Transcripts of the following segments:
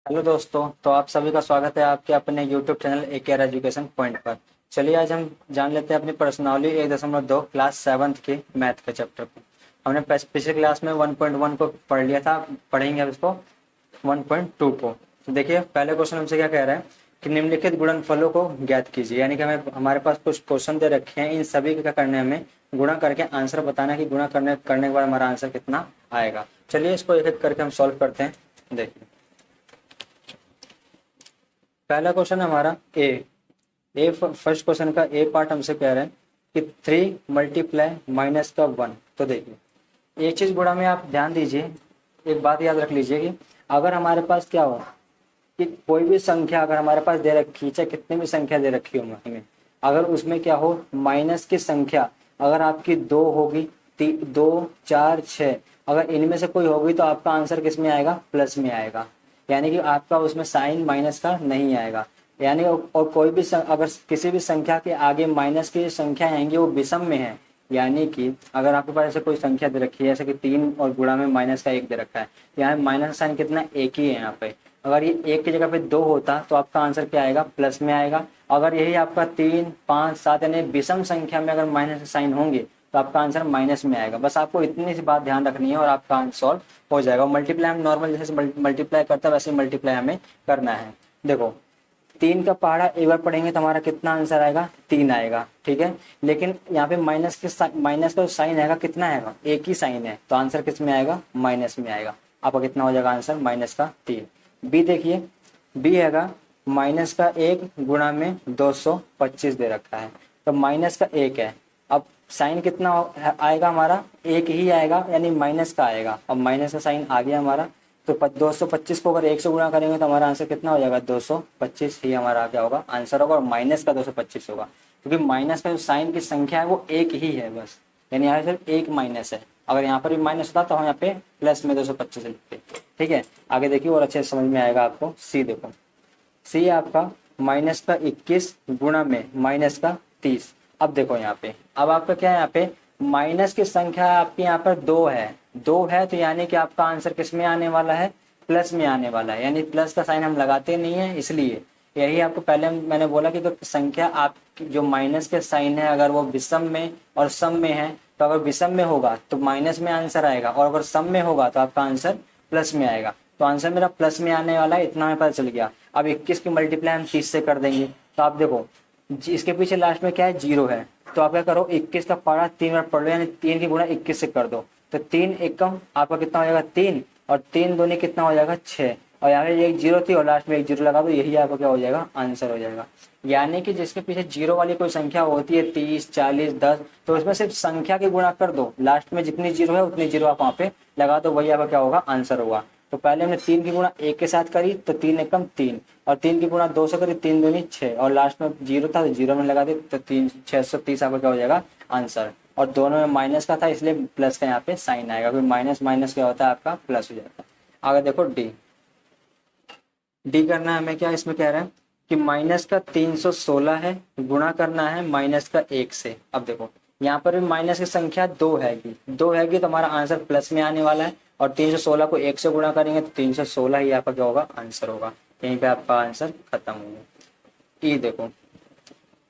Hello दोस्तों, तो आप सभी का स्वागत है आपके अपने YouTube channel AKR education point पर। चलिए आज हम जान लेते हैं अपनी पर्सनैलिटी 1.2 क्लास 7th के मैथ के चैप्टर को। हमने पिछले क्लास में 1.1 को पढ़ लिया था, पढ़ेंगे अब इसको 1.2 को। तो देखिए पहले क्वेश्चन हमसे क्या कह रहा है कि निम्नलिखित गुणनफलों को ज्ञात कीजिए, यानी कि हमारे पास कुछ क्वेश्चन दे रखे हैं, इन सभी का क्या करना है, हमें गुणा करके आंसर बताना है कि गुणा करने करने के बाद हमारा आंसर कितना आएगा। चलिए इसको एक एक करके हम सॉल्व करते हैं। देखिए पहला क्वेश्चन हमारा ए फर्स्ट क्वेश्चन का ए पार्ट हमसे कह रहे हैं कि 3 मल्टीप्लाई माइनस का 1। तो देखिए एक चीज गुणा में आप ध्यान दीजिए, एक बात याद रख लीजिए कि अगर हमारे पास क्या हो कि कोई भी संख्या अगर हमारे पास दे रखी है, चाहे कितनी भी संख्या दे रखी हो हमें, अगर उसमें क्या हो माइनस की संख्या अगर आपकी 2 होगी, 2 4 6, अगर इनमें से कोई होगी तो आपका आंसर किस में आएगा, प्लस में आएगा। यानी कि आपका उसमें साइन माइनस का नहीं आएगा। यानी और कोई भी अगर किसी भी संख्या के आगे माइनस की संख्या आएंगी वो विषम में है। यानी कि अगर आपके पास ऐसे कोई संख्या दे रखी है जैसे कि 3 और गुणा में माइनस का 1 दे रखा है, यहाँ माइनस का साइन कितना, एक ही है यहाँ पे। अगर ये 1 की जगह पे 2 होता तो आपका आंसर क्या आएगा, प्लस में आएगा। अगर यही आपका 3 5 7 यानी विषम संख्या में अगर माइनस का साइन होंगे तो आपका आंसर माइनस में आएगा। बस आपको इतनी सी बात ध्यान रखनी है और आपका आंसर सॉल्व हो जाएगा। मल्टीप्लाई हम नॉर्मल जैसे मल्टीप्लाई करता है वैसे मल्टीप्लाई हमें करना है। देखो 3 का पहाड़ा एक बार पढ़ेंगे तो हमारा कितना आंसर आएगा, 3 आएगा, ठीक है। लेकिन यहाँ पे माइनस का साइन आएगा, कितना आएगा, एक ही साइन है, तो आंसर किस में आएगा, माइनस में आएगा। आपका कितना हो जाएगा आंसर, माइनस का 3। बी देखिए, बी आएगा माइनस का 1 गुणा में 225 दे रखा है, तो माइनस का 1 है। अब साइन कितना आएगा हमारा, एक ही आएगा, यानी माइनस का आएगा। अब माइनस का साइन आ गया हमारा, तो 225 को अगर 1 से गुणा करेंगे तो हमारा आंसर कितना हो जाएगा, 225 ही हमारा क्या होगा, आंसर होगा। और माइनस का 225 होगा क्योंकि माइनस का जो साइन की संख्या है वो एक ही है बस, यानी यहाँ सिर्फ एक माइनस है। अगर यहाँ पर भी माइनस होता तो हम यहाँ पे प्लस में 225 लिखते, ठीक है। आगे देखिए और अच्छे से समझ में आएगा आपको। सी देखो, सी आपका माइनस का 21 गुणा में माइनस का 30। अब देखो यहाँ पे, अब आपका क्या है, यहाँ पे माइनस की संख्या आपकी यहाँ पर 2 है, 2 है, तो यानी कि आपका आंसर किस में आने वाला है, प्लस में आने वाला है। यानी प्लस का साइन हम लगाते नहीं है, इसलिए यही आपको पहले मैंने बोला कि तो संख्या आपकी जो माइनस के साइन है अगर वो विषम में और सम में है, तो अगर विषम में होगा तो माइनस में आंसर आएगा, और अगर सम में होगा तो आपका आंसर प्लस में आएगा। तो आंसर मेरा प्लस में आने वाला है, इतना हमें पता चल गया। अब 21 की मल्टीप्लाई हम 30 से कर देंगे, तो आप देखो इसके पीछे लास्ट में क्या है, 0 है, तो आप क्या करो 21 का पारा 3 बार पढ़ लो, यानी 3 की गुणा 21 से कर दो, तो 3 एकम आपका कितना हो जाएगा, 3, और 3 दूनी कितना हो जाएगा, 6, और यहाँ पे एक 0 थी और लास्ट में एक 0 लगा दो, यही आपका क्या हो जाएगा, आंसर हो जाएगा। यानी कि जिसके पीछे 0 वाली कोई संख्या होती है 30 40 10, तो उसमें सिर्फ संख्या की गुणा कर दो, लास्ट में जितनी 0 है उतनी 0 आप वहाँ पे लगा दो, वही आपका क्या होगा, आंसर होगा। तो पहले हमने 3 की गुणा 1 के साथ करी तो 3 एकम 3, और 3 की गुणा 2 से करी, 3 दूनी 6, और लास्ट में 0 था तो 0 में लगा दे, तो 3 630 आपका क्या हो जाएगा, आंसर। और दोनों में माइनस का था इसलिए प्लस का यहाँ पे साइन आएगा, क्योंकि माइनस माइनस क्या होता है आपका प्लस हो जाता है। आगे देखो डी, डी करना है हमें, क्या इसमें कह रहा है कि माइनस का 316 है, गुणा करना है माइनस का 1 से। अब देखो यहाँ पर भी माइनस की संख्या 2 हैगी तो हमारा आंसर प्लस में आने वाला है, और 316 को 1 से गुणा करेंगे तो 316 ही आपका क्या होगा, आंसर होगा। यहीं पे आपका आंसर खत्म हो गया। ई देखो,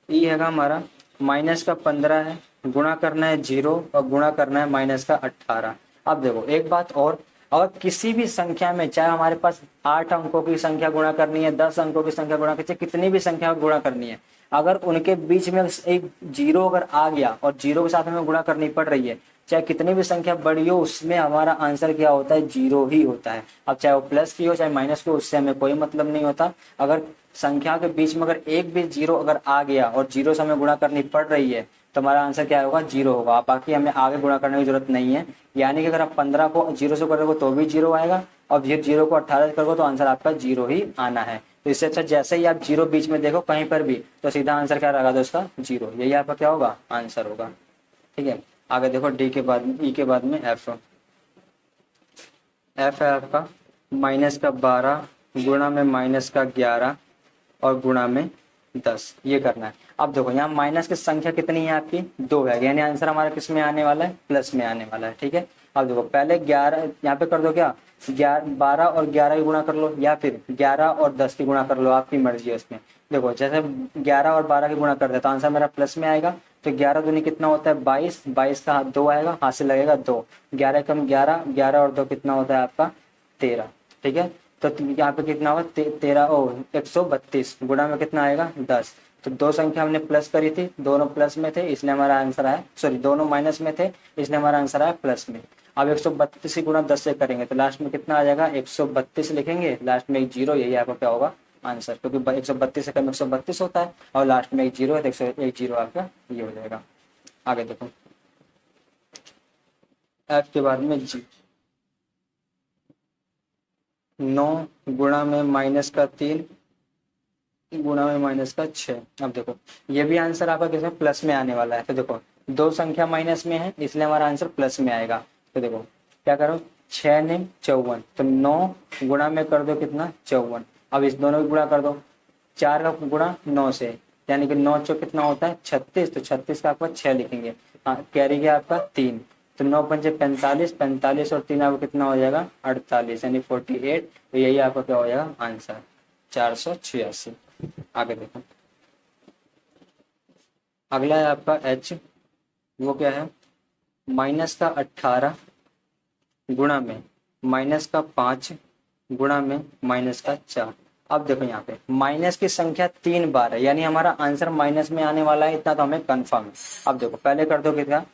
ई हैगा हमारा माइनस का 15 है, गुणा करना है 0 और गुणा करना है माइनस का 18। अब देखो एक बात और, अगर किसी भी संख्या में चाहे हमारे पास 8 अंकों की संख्या गुणा करनी है, 10 अंकों की संख्या गुणा करनी है, कितनी भी संख्या गुणा करनी है, अगर उनके बीच में एक 0 अगर आ गया और 0 के साथ हमें गुणा करनी पड़ रही है, चाहे कितनी भी संख्या बड़ी हो उसमें हमारा आंसर क्या होता है, 0 ही होता है। अब चाहे वो प्लस की हो चाहे माइनस की हो, उससे हमें कोई मतलब नहीं होता। अगर संख्या के बीच में अगर एक भी 0 अगर आ गया और 0 से हमें गुणा करनी पड़ रही है तो हमारा आंसर क्या होगा, 0 होगा। बाकी हमें आगे गुणा करने की जरूरत नहीं है। यानी कि अगर आप 15 को 0 से करोगे तो भी 0 आएगा, और 0 को 18 से करोगे तो आंसर आपका 0 ही आना है। तो इससे अच्छा जैसे ही आप 0 बीच में देखो कहीं पर भी तो सीधा आंसर क्या लगा दो उसका, 0, यही आपका क्या होगा, आंसर होगा, ठीक है। आगे देखो डी के बाद में, ई के बाद में एफ, एफ है आपका माइनस का 12 गुणा में माइनस का 11 और गुणा में 10, ये करना है। अब देखो यहाँ माइनस की संख्या कितनी है आपकी, 2 है, यानी आंसर हमारा किस में आने वाला है, प्लस में आने वाला है, ठीक है। अब देखो पहले 11 यहाँ पे कर दो क्या, 12 और 11 की गुणा कर लो या फिर 11 और 10 की गुणा कर लो, आपकी मर्जी है उसमें। देखो जैसे 11 और 12 की गुणा कर दे तो आंसर मेरा प्लस में आएगा। तो 11 दूनी कितना होता है 22, 22 का 2 आएगा, हाथ से लगेगा 2, 11 कम 11, 11 और 2 कितना होता है आपका 13। ठीक है, तो यहाँ पे कितना होगा 13 ओ 132 गुणा में कितना आएगा 10। तो दो संख्या हमने प्लस करी थी, दोनों प्लस में थे इसलिए हमारा आंसर आया, सॉरी दोनों माइनस में थे इसलिए हमारा आंसर आया प्लस में। अब 132 गुणा 10 से करेंगे तो लास्ट में कितना आ जाएगा 132 लिखेंगे, लास्ट में एक जीरो, यही आपका क्या होगा आंसर, क्योंकि 132 से कम 132 होता है और लास्ट में एक जीरो है तो 101 जीरो आपका ये हो जाएगा। आगे देखो एफ के बाद में जी, 9 गुणा में माइनस का 3 गुणा में माइनस का 6। अब देखो ये भी आंसर आपका किसमें प्लस में आने वाला है। तो देखो दो संख्या माइनस में है इसलिए हमारा आंसर प्लस में आएगा। तो देखो क्या करो 6 ने 54, तो 9 गुणा में कर दो कितना 54। अब इस दोनों की गुणा कर दो, 4 का गुणा 9 से, यानी कि 9 चौक कितना होता है 36, तो 36 का आपका 6 लिखेंगे, हाँ कैरी गया आपका 3, तो 9 पंजे 45, 45 और 3 आपको कितना हो जाएगा 48 यानी 48। तो यही आपका क्या हो जाएगा आंसर 486। आगे देखो अगला है आपका एच, वो क्या है माइनस का 18 गुणा में माइनस का 5 गुणा में माइनस का 4। अब देखो यहाँ पे माइनस की संख्या 3 बार है यानी हमारा आंसर माइनस में आने वाला है, इतना तो हमें कंफर्म है। अब देखो पहले कर दो कितना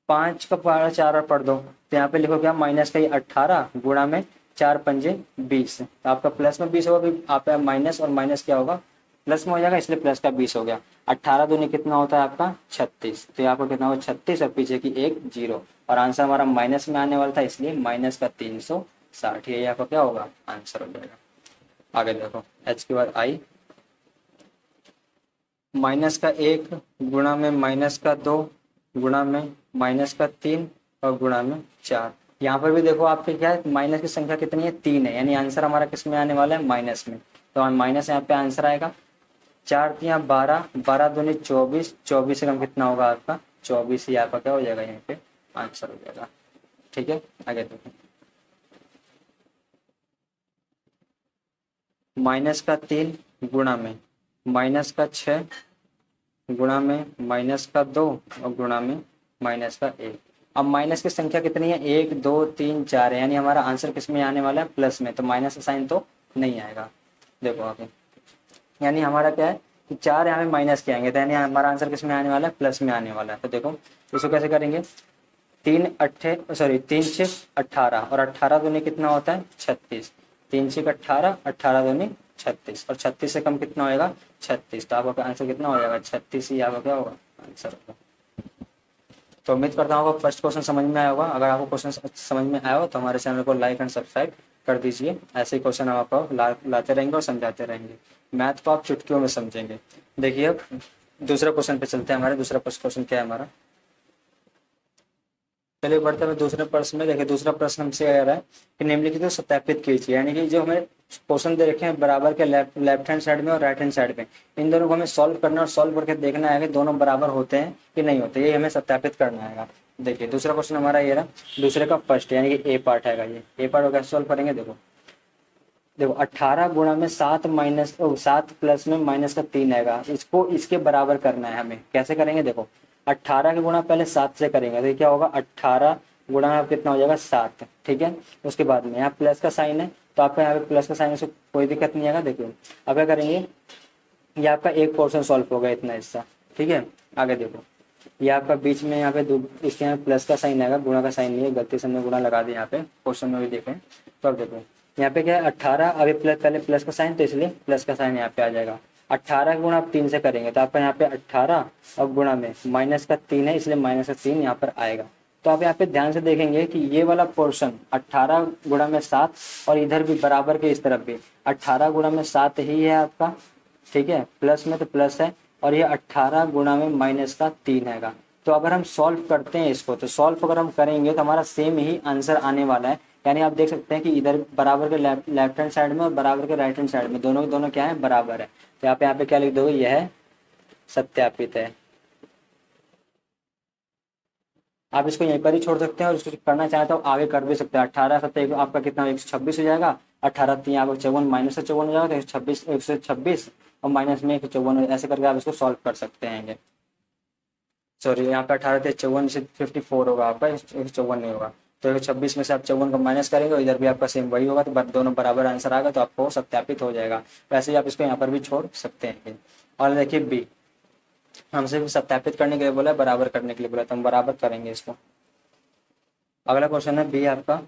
5 का पारा 4 और पढ़ दो, तो यहाँ पे लिखो क्या माइनस का 18 गुणा में 4 पंजे 20, तो आपका प्लस में 20 होगा, आपका माइनस और माइनस क्या होगा प्लस में हो जाएगा इसलिए प्लस का 20 हो गया। 18 दूनी कितना होता है आपका 36, तो यहाँ पर कितना होगा 36 और पीछे की एक जीरो, और आंसर हमारा माइनस में आने वाला था इसलिए माइनस का 360, ये यहाँ पर क्या होगा आंसर हो जाएगा। आगे देखो एच के बाद आई, माइनस का 1 गुणा में माइनस का 2 गुणा में माइनस का 3 और गुणा में 4। यहाँ पर भी देखो आपके क्या है माइनस की संख्या कितनी है 3 है, यानी आंसर हमारा किस में आने वाला है माइनस में, तो माइनस यहाँ पे आंसर आएगा। 4 3 12, 12 दूनी 24, 24 से कम कितना होगा आपका 24, ही आपका क्या हो जाएगा यहाँ पे आंसर हो जाएगा। ठीक है, आगे देखो माइनस का 3 गुणा में माइनस का 6 गुणा में माइनस का 2 और गुणा में माइनस का 1। अब माइनस की संख्या कितनी है 1 2 3 4 है, यानी हमारा आंसर किस में आने वाला है प्लस में, तो माइनस का साइन तो नहीं आएगा। देखो आगे यानी हमारा क्या है कि 4 यहाँ पे माइनस के आएंगे, तो यानी हमारा आंसर किस में आने वाला है प्लस में आने वाला है। तो देखो इसको कैसे करेंगे 3 6 18 और 18 दूनी कितना होता है 36, 3 6 18, 18 दूनी 36 और 36 से कम कितना होएगा 36, तो आपका आंसर कितना हो जाएगा 36, ही आपका क्या होगा आंसर होगा। तो उम्मीद करता हूँ आपको फर्स्ट क्वेश्चन समझ में आया होगा। अगर आपको क्वेश्चन समझ में आया हो तो हमारे चैनल को लाइक एंड सब्सक्राइब कर दीजिए, ऐसे ही क्वेश्चन हम आपको लाते रहेंगे और समझाते रहेंगे। मैथ को आप चुटकियों में समझेंगे। देखिए अब दूसरा क्वेश्चन पे चलते हैं। हमारा दूसरा क्वेश्चन क्या है हमारा, चलिए बढ़ते हुए दूसरे प्रश्न में। देखिए दूसरा प्रश्न हमसे कह रहा है कि निम्नलिखित को सत्यापित कीजिए, यानी कि जो हमें क्वेश्चन दे रखे हैं बराबर के लेफ्ट हैंड साइड में और राइट हैंड साइड में, इन दोनों को हमें सॉल्व करना और सॉल्व करके देखना है कि दोनों बराबर होते हैं कि नहीं होते, ये हमें सत्यापित करना है। देखिए दूसरा क्वेश्चन हमारा ये रहा, दूसरे का फर्स्ट यानी कि ए पार्ट है, ये ए पार्ट को कैसे सॉल्व करेंगे। देखो देखो 18 गुणा में 7 माइनस 7 प्लस में माइनस का 3 आएगा, इसको इसके बराबर करना है हमें। कैसे करेंगे देखो 18 का गुणा पहले 7 से करेंगे तो क्या होगा 18 गुणा में कितना हो जाएगा 7। ठीक है, उसके बाद में यहाँ प्लस का साइन है तो आपका यहाँ पे प्लस का साइन से कोई दिक्कत नहीं आएगा। देखिए अब क्या करेंगे, ये आपका एक पोर्शन सॉल्व होगा इतना हिस्सा। ठीक है, आगे देखो ये आपका बीच में यहाँ पे इसके यहाँ प्लस का साइन आएगा, गुणा का साइन नहीं है, गलती से हमने गुणा लगा दिया यहाँ पे, क्वेश्चन में भी देखें तो अब देखो यहाँ पे क्या है 18, अभी प्लस पहले प्लस का साइन तो इसलिए प्लस का साइन यहाँ पे आ जाएगा। 18 गुणा आप 3 से करेंगे तो आपका यहाँ पे 18 और गुणा में माइनस का 3 है इसलिए माइनस का 3 यहाँ पर आएगा। तो आप यहाँ पे ध्यान से देखेंगे कि ये वाला पोर्शन 18 गुणा में 7 और इधर भी बराबर के इस तरफ भी 18 गुणा में 7 ही है आपका। ठीक है, प्लस में तो प्लस है और ये 18 गुणा में माइनस का 3 हैगा। तो अगर हम सॉल्व करते हैं इसको, तो सॉल्व अगर हम करेंगे तो हमारा सेम ही आंसर आने वाला है। यानी आप देख सकते हैं कि इधर बराबर के लेफ्ट हैंड साइड में और बराबर के राइट हैंड साइड में दोनों क्या है बराबर है। तो यहाँ पे क्या लिख दोगे, यह सत्यापित है। आप इसको यहीं पर ही छोड़ सकते हैं और इसको करना चाहें तो आगे कर भी सकते हैं। 18 सत्तर आपका कितना 126 हो जाएगा, 18 3 आपको 54 माइनस से 54 हो जाएगा, तो 126 और माइनस में 154, ऐसे करके आप इसको सॉल्व कर सकते हैं। सॉरी यहाँ पे 18 थे 54 से 54 होगा आपका, 154 नहीं होगा। तो 126 में से आप 54 को माइनस करेंगे, इधर भी आपका सेम वही होगा, तो दोनों बराबर आंसर आएगा, तो आपको सत्यापित हो जाएगा। वैसे ही आप इसको यहाँ पर भी छोड़ सकते हैं। और देखिए बी, हमसे सत्यापित करने के लिए बोला, बराबर करने के लिए बोला, तो हम बराबर करेंगे इसको। अगला क्वेश्चन है बी आपका,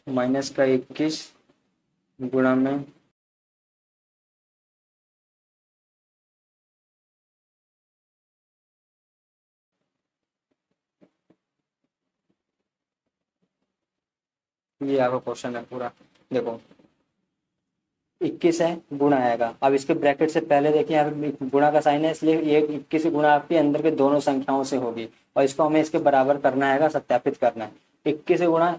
माइनस का 21 गुणा में ये आपका क्वेश्चन है पूरा। देखो 21 है, गुणा आएगा। अब इसके ब्रैकेट से पहले देखिए यहाँ पे गुणा का साइन है, इसलिए ये 21 गुणा आपके अंदर के दोनों संख्याओं से होगी, और इसको हमें इसके बराबर करना है, सत्यापित करना है। 21 गुणा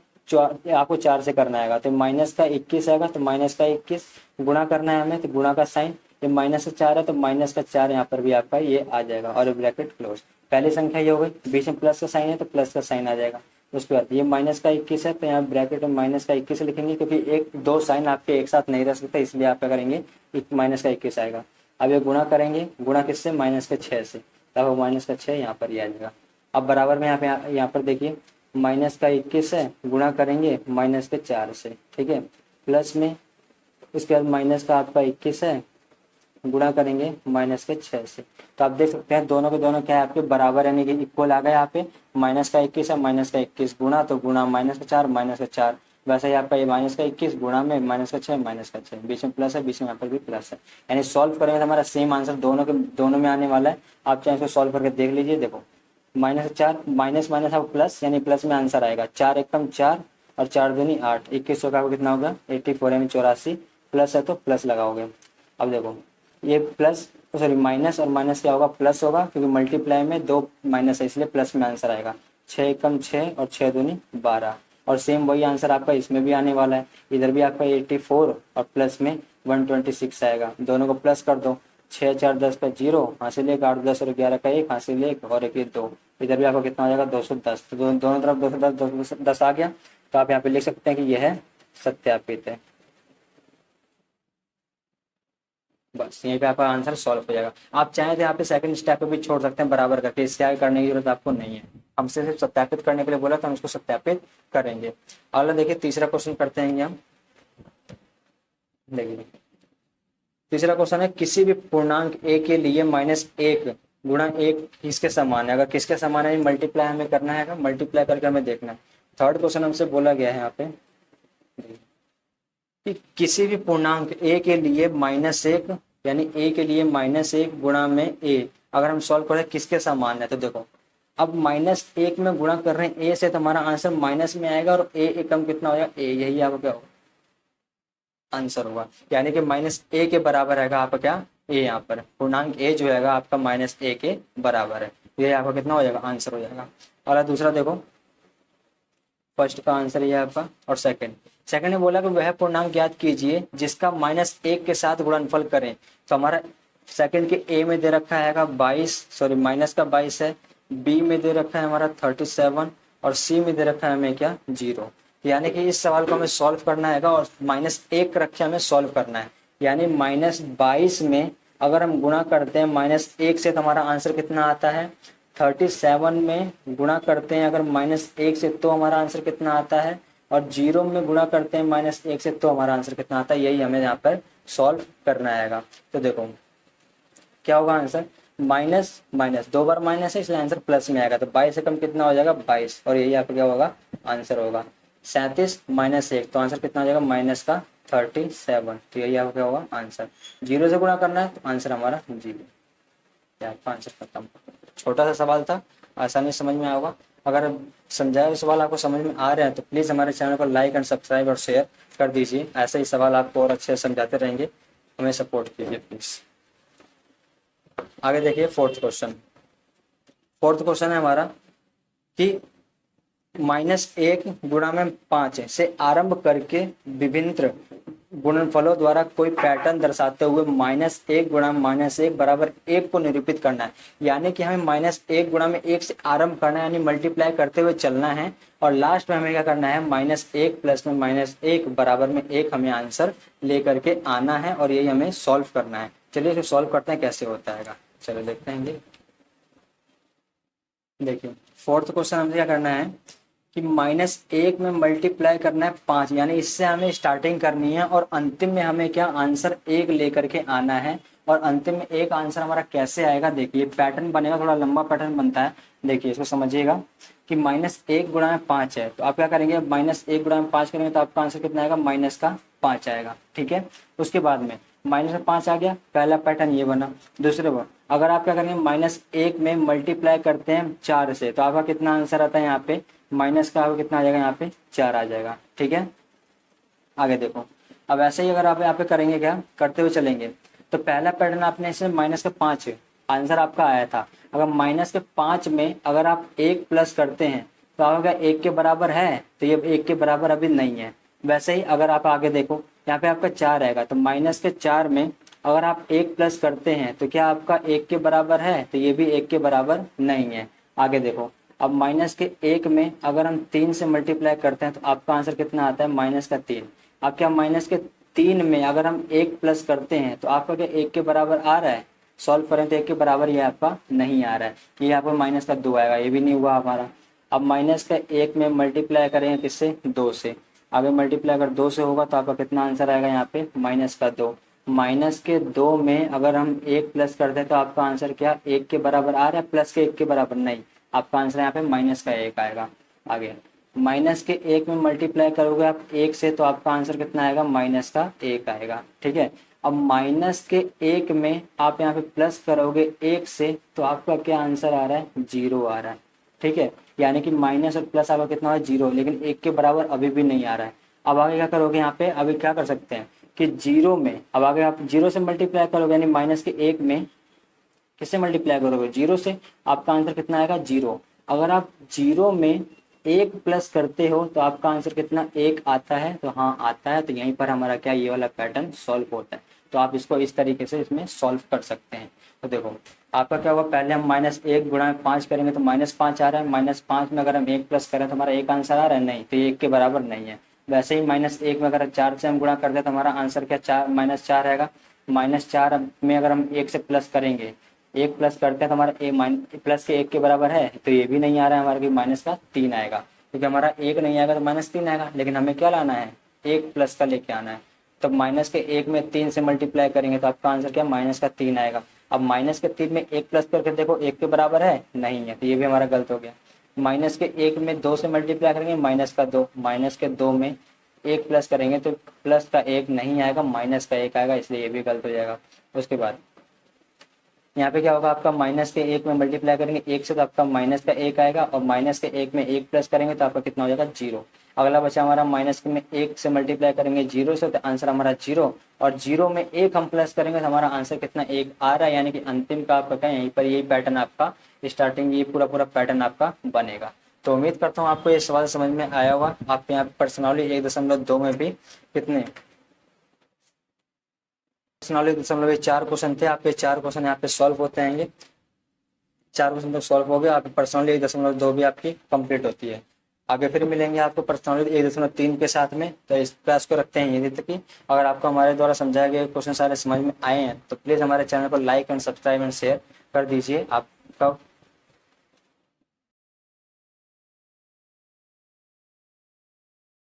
आपको 4 से करना है, तो माइनस का 21 आएगा, तो माइनस का 21 गुणा करना है हमें, तो गुणा का साइन, ये माइनस का 4 है, तो माइनस का 4 यहाँ पर भी आपका ये आ जाएगा, और ब्रैकेट क्लोज। पहली संख्या ये हो गई, बीच में प्लस का साइन है तो प्लस का साइन आ जाएगा। उसके बाद ये माइनस का 21 है, तो यहाँ ब्रैकेट में माइनस का 21 लिखेंगे, क्योंकि एक दो साइन आपके एक साथ नहीं रह सकते, इसलिए आप क्या करेंगे, माइनस का 21 आएगा। अब ये गुणा करेंगे, गुणा किससे, माइनस के 6 से, तब माइनस का 6 यहाँ पर ही आ जाएगा। अब बराबर में यहाँ पर देखिए माइनस का 21 है, गुणा करेंगे माइनस के 4 से, ठीक है, प्लस में उसके बाद माइनस का आपका 21 है, गुणा करेंगे माइनस के 6 से। तो आप देख सकते हैं दोनों के दोनों क्या है आपके बराबर, यानी कि इक्वल आ गए। यहाँ पे माइनस का 21 है, माइनस का 21 गुणा, तो गुणा माइनस का 4 माइनस का 4, वैसे ही आपका ये माइनस का 21 गुणा में माइनस का 6 माइनस का 6, बीच में प्लस है, बीच में यहाँ पर भी प्लस है, यानी सॉल्व करेंगे तो हमारा सेम आंसर दोनों के दोनों में आने वाला है। आप चाहे इसको सॉल्व करके देख लीजिए। देखो माइनस 4 माइनस माइनस अब प्लस, यानी प्लस में आंसर आएगा, 4 एकम 4 और 4 दूनी 8, 21 का कितना होगा 84, यानी 84, प्लस है तो प्लस लगाओगे। अब देखो ये प्लस सॉरी माइनस और माइनस क्या होगा, प्लस होगा, क्योंकि मल्टीप्लाई में दो माइनस है, इसलिए प्लस में आंसर आएगा। 6 एकम 6 और 6 दूनी 12, और सेम वही आंसर आपका इसमें भी आने वाला है। इधर भी आपका 84 और प्लस में 126 आएगा, दोनों को प्लस कर दो। 6 4 10 का 0, हासिल 1, 8 10 और 11 का 1, हासिल 1 और 1 2, इधर भी आपको कितना हो जाएगा 210। तो दोनों तरफ 210 आ गया, तो आप यहाँ पे लिख सकते हैं कि यह सत्यापित है। बस यहीं पे आपका आंसर सॉल्व हो जाएगा। आप चाहें तो यहाँ पे सेकंड स्टेप पे भी छोड़ सकते हैं बराबर करके, इससे आगे करने की जरूरत आपको नहीं है। हमसे सिर्फ सत्यापित करने के लिए बोला, तो हम इसको सत्यापित करेंगे। अगला देखिए तीसरा क्वेश्चन करते हैं हम। देखिए तीसरा क्वेश्चन है, किसी भी पूर्णांक a के लिए -1 गुणा 1 किसके समान है। अगर किसके समान है मल्टीप्लाई हमें करना है, मल्टीप्लाई करके हमें देखना है। थर्ड क्वेश्चन हमसे बोला गया है यहाँ पे कि किसी भी पूर्णांक a के लिए -1, यानी a के लिए -1 गुणा में a, अगर हम सॉल्व करें किसके समान है। तो देखो अब -1 में गुणा कर रहे हैं a से, तो हमारा आंसर माइनस में आएगा, और a एकम कितना हो जाएगा, a, यही आपका क्या होगा आंसर होगा, यानी कि -a के बराबर रहेगा आपका क्या a, यहाँ पर पूर्णांक a जो है आपका -a के बराबर है, ये आपका कितना हो जाएगा आंसर हो जाएगा। और दूसरा देखो फर्स्ट का आंसर ये आपका, और सेकंड ने बोला कि वह पूर्णांक ज्ञात कीजिए जिसका -1 के साथ गुणनफल करें। तो हमारा सेकंड के ए में दे रखा है 22, सॉरी माइनस का 22 है, बी में दे रखा है हमारा 37, और सी में दे रखा है हमें क्या 0। यानी कि इस सवाल को हमें सॉल्व करना है, और -1 रखे हमें सॉल्व करना है, यानी -22 में अगर हम गुणा करते हैं -1 से, तो हमारा आंसर कितना आता है 37 में गुणा करते हैं अगर -1 से, तो हमारा आंसर कितना आता है, और 0 में गुणा करते हैं -1 से, तो हमारा आंसर कितना आता है, यही हमें यहाँ पर सॉल्व करना है। तो देखो क्या होगा आंसर, माइनस माइनस दो बार माइनस है, इसलिए आंसर प्लस में आएगा, तो 22 से कम कितना हो जाएगा 22, और यही आपका क्या होगा आंसर होगा। 37 -1, तो आंसर कितना हो जाएगा माइनस का 37, तो यही आपका क्या होगा आंसर। 0 से गुणा करना है, तो आंसर हमारा 0, आपका आंसर खत्म। छोटा सा सवाल था, आसानी समझ में आएगा। अगर समझाए हुए सवाल आपको समझ में आ रहे हैं, तो प्लीज़ हमारे चैनल को लाइक एंड सब्सक्राइब और शेयर कर दीजिए। ऐसे ही सवाल आपको और अच्छे से समझाते रहेंगे, हमें सपोर्ट कीजिए प्लीज़। आगे देखिए फोर्थ क्वेश्चन है हमारा कि -1 गुणा में 5 से आरंभ करके विभिन्न गुणनफलों द्वारा कोई पैटर्न दर्शाते हुए -1 गुणा -1 बराबर 1 को निरूपित करना है। यानी कि हमें -1 गुणा में 1 से आरंभ करना है, यानी मल्टीप्लाई करते हुए चलना है और लास्ट में हमें क्या करना है, -1 प्लस में -1 बराबर में 1 हमें आंसर लेकर के आना है और यही हमें सॉल्व करना है। चलिए इसे सॉल्व करते हैं कैसे होता है। चलो देखते हैं। देखिए फोर्थ क्वेश्चन हमें क्या करना है कि -1 में मल्टीप्लाई करना है 5, यानी इससे हमें स्टार्टिंग करनी है और अंतिम में हमें क्या आंसर 1 लेकर के आना है। और अंतिम में एक आंसर हमारा कैसे आएगा, देखिए पैटर्न बनेगा, थोड़ा लंबा पैटर्न बनता है। देखिए इसको समझिएगा कि -1 गुणा में 5 है, तो आप क्या करेंगे, -1 गुणा में 5 करेंगे तो आपका आंसर कितना आएगा, -5 आएगा। ठीक है, उसके बाद में -5 आ गया, पहला पैटर्न ये बना। दूसरे बार अगर आप क्या करेंगे, -1 में मल्टीप्लाई करते हैं 4 से, तो आपका कितना आंसर आता है यहाँ पे, माइनस का आपको कितना आ जाएगा, यहाँ पे 4 आ जाएगा। ठीक है, आगे देखो। अब ऐसे ही अगर आप यहाँ पे करेंगे, क्या करते हुए चलेंगे, तो पहला पैटर्न आपने इसे -5 आंसर आपका आया था। अगर -5 में अगर आप 1 प्लस करते हैं तो आपका 1 के बराबर है, तो ये 1 के बराबर अभी नहीं है। वैसे ही अगर आप आगे देखो, यहाँ पे आपका 4 आएगा, तो -4 में अगर आप 1 प्लस करते हैं तो क्या आपका 1 के बराबर है, तो ये भी 1 के बराबर नहीं है। आगे देखो, अब -1 में अगर हम 3 से मल्टीप्लाई करते हैं तो आपका आंसर कितना आता है, -3। अब क्या -3 में अगर हम 1 प्लस करते हैं तो आपका क्या 1 के बराबर आ रहा है, सॉल्व करें तो 1 के बराबर ये आपका नहीं आ रहा है, ये आपका -2 आएगा, ये भी नहीं हुआ हमारा। अब -1 में मल्टीप्लाई करेंगे किससे, 2 से। आगे मल्टीप्लाई अगर 2 से होगा तो आपका कितना आंसर आएगा यहाँ पे, -2। -2 में अगर हम 1 प्लस करते हैं तो आपका आंसर क्या 1 के बराबर आ रहा है, प्लस के 1 के बराबर नहीं, आपका आंसर यहाँ पे -1 आएगा। आगे -1 में मल्टीप्लाई करोगे आप 1 से तो आपका आंसर कितना आएगा, -1 आएगा। ठीक है, अब -1 में आप यहाँ पे प्लस करोगे 1 से तो आपका क्या आंसर आ रहा है, 0 आ रहा है। ठीक है, यानी कि माइनस और प्लस आपका कितना है, 0, लेकिन 1 के बराबर अभी भी नहीं आ रहा है। अब आगे क्या करोगे, यहाँ पे अभी क्या कर सकते हैं कि 0 में, अब आगे आप 0 से मल्टीप्लाई करोगे, यानी -1 में किससे मल्टीप्लाई करोगे, 0 से, आपका आंसर कितना आएगा, 0। अगर आप 0 में 1 प्लस करते हो तो आपका आंसर कितना, 1 आता है, तो हाँ आता है, तो यहीं पर हमारा क्या ये वाला पैटर्न सॉल्व होता है। तो आप इसको इस तरीके से इसमें सॉल्व कर सकते हैं। तो देखो आपका क्या होगा, पहले हम -1 गुणा में 5 करेंगे तो -5 आ रहा है, -5 में अगर हम 1 प्लस करें तो हमारा 1 आंसर आ रहा है, नहीं, तो ये 1 के बराबर नहीं है। वैसे ही -1 में अगर 4 से हम गुणा कर दें तो हमारा आंसर क्या, -4 रहेगा। -4 में अगर हम 1 से प्लस करेंगे, 1 प्लस करते हैं तो हमारा प्लस के 1 के बराबर है, तो ये भी नहीं आ रहा है हमारा, कि -3 आएगा, क्योंकि हमारा 1 नहीं आएगा तो -3 आएगा, लेकिन हमें क्या लाना है, 1 प्लस का लेके आना है। तो -1 में 3 से मल्टीप्लाई करेंगे तो आपका आंसर क्या, -3 आएगा। अब -3 में 1 प्लस करके देखो 1 के बराबर है, नहीं है, तो ये भी हमारा गलत हो गया। -1 में 2 से मल्टीप्लाई करेंगे, -2, -2 में 1 प्लस करेंगे तो प्लस का 1 नहीं आएगा, -1 आएगा, इसलिए ये भी गलत हो जाएगा। उसके बाद यहाँ पे क्या होगा, आपका -1 में मल्टीप्लाई करेंगे 1 से तो आपका -1 आएगा, और -1 में 1 प्लस करेंगे तो आपका कितना हो जाएगा, 0। अगला बचा हमारा -1 से मल्टीप्लाई करेंगे 0 से, तो आंसर हमारा 0, और 0 में 1 हम प्लस करेंगे तो हमारा आंसर कितना, 1 आ रहा है, यानी कि अंतिम का आपका क्या, यहीं पर यही पैटर्न आपका स्टार्टिंग, ये पूरा पैटर्न आपका बनेगा। तो उम्मीद करता हूँ आपको ये सवाल समझ में आया होगा। आप यहाँ पर्सनली 1.2 में भी कितने पर्सनली 4 क्वेश्चन थे, आपके 4 क्वेश्चन यहाँ पे सॉल्व होते हैं। 4 क्वेश्चन तक सॉल्व हो गया, आपकी पर्सनली 1.2 भी आपकी कंप्लीट होती है। आगे फिर मिलेंगे आपको पर्सनली 1.3 के साथ में। तो इस क्लास को रखते हैं यहीं तक कि अगर आपको हमारे द्वारा समझाए गए क्वेश्चन सारे समझ में आए हैं तो प्लीज़ हमारे चैनल को like and subscribe and share कर दीजिए। आपका